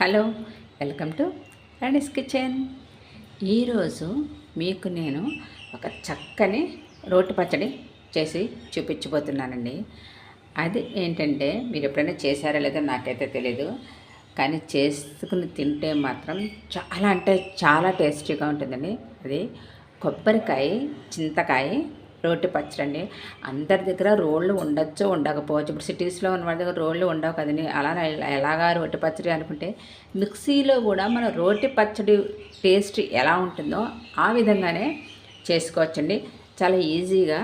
Hello, welcome to Rani's kitchen. ఈరోజు మీకు నేను ఒక చక్కని రోటి పచ్చడి చేసి చూపించబోతున్నానండి. అది ఏంటంటే మీరు ఎప్పుడైనా చేశారో లేదో నాకైతే తెలీదు, కానీ చేసుకుని తింటే మాత్రం చాలా అంటే చాలా టేస్టీగా ఉంటుందండి. అది కొబ్బరికాయ చింతకాయ రోటి పచ్చడి అండి. అందరి దగ్గర రోళ్ళు ఉండొచ్చు ఉండకపోవచ్చు. ఇప్పుడు సిటీస్లో ఉన్న వాళ్ళ దగ్గర రోళ్ళు ఉండవు కదండి. అలా ఎలాగా రోటి పచ్చడి అనుకుంటే మిక్సీలో కూడా మన రోటి పచ్చడి టేస్ట్ ఎలా ఉంటుందో ఆ విధంగానే చేసుకోవచ్చండి. చాలా ఈజీగా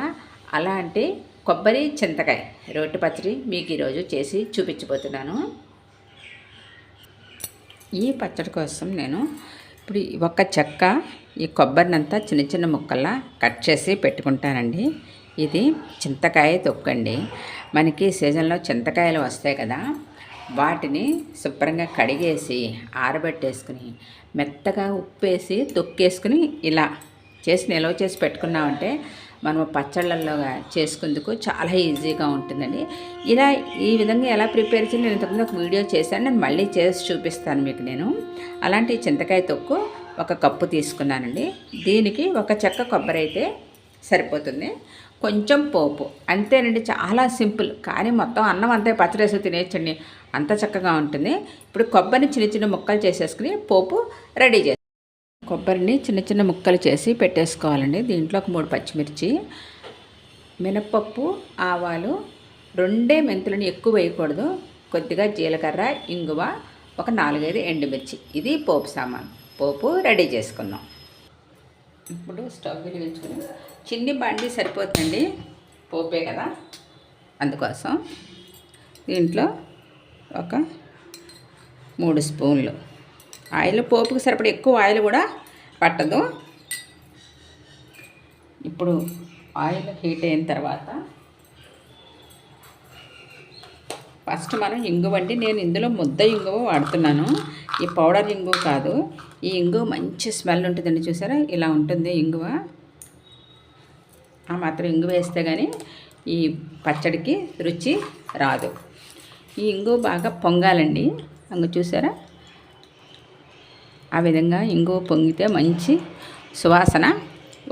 అలాంటి కొబ్బరి చింతకాయ రోటి పచ్చడి మీకు ఈరోజు చేసి చూపించబోతున్నాను. ఈ పచ్చడి కోసం నేను ఇప్పుడు ఒక చెక్క ఈ కొబ్బరినంతా చిన్న చిన్న ముక్కల్లా కట్ చేసి పెట్టుకుంటానండి. ఇది చింతకాయ తొక్కండి. మనకి సీజన్లో చింతకాయలు వస్తాయి కదా, వాటిని శుభ్రంగా కడిగేసి ఆరబెట్టేసుకుని మెత్తగా ఉప్పేసి తొక్కేసుకుని ఇలా చేసి నిల్వ చేసి పెట్టుకున్నామంటే మనం పచ్చళ్ళల్లో చేసుకుందుకు చాలా ఈజీగా ఉంటుందండి. ఇలా ఈ విధంగా ఎలా ప్రిపేర్ చేసి నేను ఇంతకుముందు ఒక వీడియో చేశాను, నేను మళ్ళీ చేసి చూపిస్తాను మీకు. నేను అలాంటి చింతకాయ తొక్కు ఒక కప్పు తీసుకున్నానండి. దీనికి ఒక చెక్క కొబ్బరి అయితే సరిపోతుంది. కొంచెం పోపు, అంతేనండి. చాలా సింపుల్, కానీ మొత్తం అన్నం అంతే పచ్చడేసి తినేయచ్చండి, అంత చక్కగా ఉంటుంది. ఇప్పుడు కొబ్బరిని చిన్న చిన్న ముక్కలు చేసేసుకుని పోపు రెడీ చేసి కొబ్బరిని చిన్న చిన్న ముక్కలు చేసి పెట్టేసుకోవాలండి. దీంట్లో ఒక 3 పచ్చిమిర్చి, మినప్పప్పు, ఆవాలు, 2 మెంతులని ఎక్కువ వేయకూడదు, కొద్దిగా జీలకర్ర, ఇంగువ, ఒక 4-5 ఎండుమిర్చి. ఇది పోపు సామాన్. పోపు రెడీ చేసుకుందాం. ఇప్పుడు స్టవ్ వెలిగించుకుని చిన్ని బండి సరిపోతుందండి, పోపే కదా, అందుకోసం దీంట్లో ఒక 3 స్పూన్లు ఆయిల్. పోపుకి సరిపడా ఎక్కువ ఆయిల్ కూడా పట్టదు. ఇప్పుడు ఆయిల్ హీట్ అయిన తర్వాత ఫస్ట్ మనం ఇంగువ అండి. నేను ఇందులో ముద్ద ఇంగువ వాడుతున్నాను, ఈ పౌడర్ ఇంగువ కాదు. ఈ ఇంగువ మంచి స్మెల్ ఉంటుందండి, చూసారా ఇలా ఉంటుంది ఇంగువ. ఆ మాత్రం ఇంగువ వేస్తే కానీ ఈ పచ్చడికి రుచి రాదు. ఈ ఇంగువ బాగా పొంగాలండి. చూసారా, ఆ విధంగా ఇంగువ పొంగితే మంచి సువాసన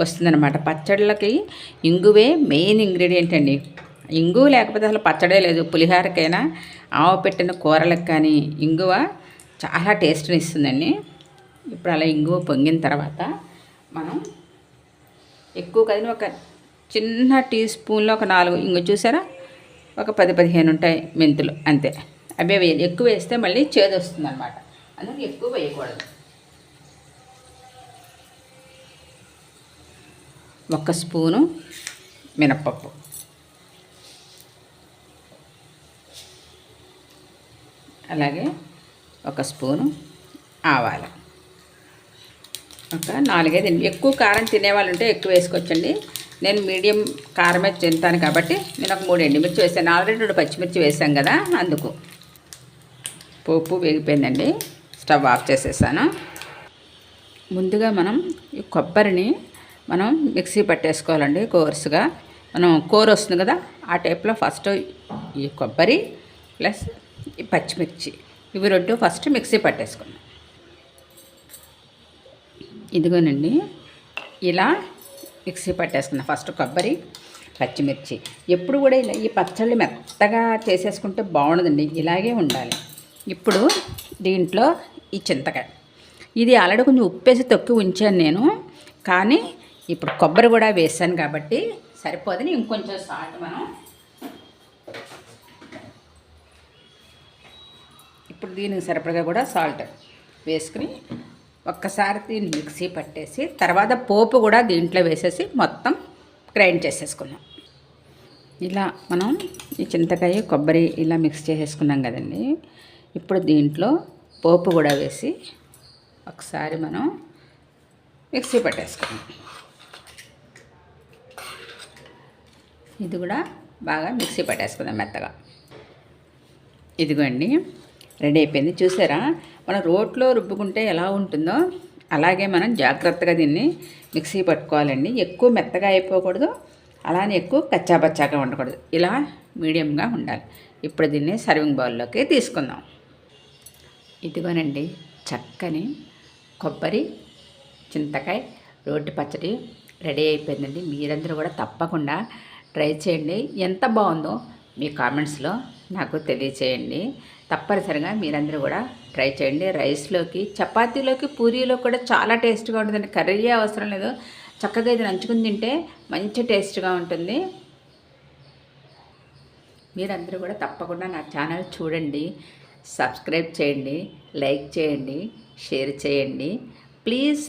వస్తుందన్నమాట. పచ్చళ్ళకి ఇంగువే మెయిన్ ఇంగ్రీడియంట్ అండి. ఇంగువ లేకపోతే అసలు పచ్చడే లేదు. పులిహోరకైనా, ఆవు పెట్టిన కూరలకు కానీ ఇంగువ చాలా టేస్ట్ని ఇస్తుందండి. ఇప్పుడు అలా ఇంగువ పొంగిన తర్వాత మనం ఎక్కువ కదని ఒక చిన్న టీ స్పూన్లో ఒక 4 ఇంగువ, చూసారా, ఒక 10-15 ఉంటాయి మెంతులు, అంతే. అవే వేయాలి. ఎక్కువ వేస్తే మళ్ళీ చేదు వస్తుంది అనమాట, అందుకని ఎక్కువ వేయకూడదు. 1 స్పూను మినప్పప్పు, అలాగే 1 స్పూను ఆవాలు, ఒక 4-5. ఎక్కువ కారం తినేవాళ్ళు ఉంటే ఎక్కువ వేసుకోవచ్చండి. నేను మీడియం కారమే తింటాను కాబట్టి నేను ఒక 3 ఎండుమిర్చి వేసాను. ఆల్రెడీ 2 పచ్చిమిర్చి వేసాం కదా, అందుకు. పోపు వేగిపోయిందండి, స్టవ్ ఆఫ్ చేసేసాను. ముందుగా మనం ఈ కొబ్బరిని మనం మిక్సీ పట్టేసుకోవాలండి కోర్సుగా. మనం కూర వస్తుంది కదా, ఆ టైప్లో ఫస్ట్ ఈ కొబ్బరి ప్లస్ ఈ పచ్చిమిర్చి ఇవి 2 ఫస్ట్ మిక్సీ పట్టేసుకున్నాం. ఇదిగోనండి, ఇలా మిక్సీ పట్టేసుకున్నాం. ఫస్ట్ కొబ్బరి, పచ్చిమిర్చి. ఎప్పుడు కూడా ఇలా ఈ పచ్చళ్ళు మెత్తగా చేసేసుకుంటే బాగుండదండి, ఇలాగే ఉండాలి. ఇప్పుడు దీంట్లో ఈ చింతకాయ, ఇది ఆల్రెడీ కొంచెం ఉప్పేసి తొక్కి ఉంచాను నేను, కానీ ఇప్పుడు కొబ్బరి కూడా వేసాను కాబట్టి సరిపోదని ఇంకొంచెం సాల్ట్ మనం ఇప్పుడు దీనికి సరిపడగా కూడా సాల్ట్ వేసుకుని ఒక్కసారి దీన్ని మిక్సీ పట్టేసి తర్వాత పోపు కూడా దీంట్లో వేసేసి మొత్తం గ్రైండ్ చేసేసుకున్నాం. ఇలా మనం ఈ చింతకాయ కొబ్బరి ఇలా మిక్స్ చేసేసుకున్నాం కదండి. ఇప్పుడు దీంట్లో పోపు కూడా వేసి ఒకసారి మనం మిక్సీ పట్టేసుకున్నాం. ఇది కూడా బాగా మిక్సీ పట్టేసుకుందాం మెత్తగా. ఇదిగోండి, రెడీ అయిపోయింది. చూసారా, మనం రోట్లో రుబ్బుకుంటే ఎలా ఉంటుందో అలాగే మనం జాగ్రత్తగా దీన్ని మిక్సీ పట్టుకోవాలండి. ఎక్కువ మెత్తగా అయిపోకూడదు, అలానే ఎక్కువ కచ్చాపచ్చాగా ఉండకూడదు, ఇలా మీడియంగా ఉండాలి. ఇప్పుడు దీన్ని సర్వింగ్ బౌల్లోకి తీసుకుందాం. ఇదిగోనండి చక్కని కొబ్బరి చింతకాయ రోటి పచ్చడి రెడీ అయిపోయిందండి. మీరందరూ కూడా తప్పకుండా ట్రై చేయండి. ఎంత బాగుందో మీ కామెంట్స్లో నాకు తెలియచేయండి. తప్పనిసరిగా మీరందరూ కూడా ట్రై చేయండి. రైస్లోకి, చపాతీలోకి, పూరీలో కూడా చాలా టేస్ట్గా ఉంటుందండి. కర్రీ అవసరం లేదు, చక్కగా ఇది నంచుకుని తింటే మంచి టేస్ట్గా ఉంటుంది. మీరందరూ కూడా తప్పకుండా నా ఛానల్ చూడండి, సబ్స్క్రైబ్ చేయండి, లైక్ చేయండి, షేర్ చేయండి ప్లీజ్.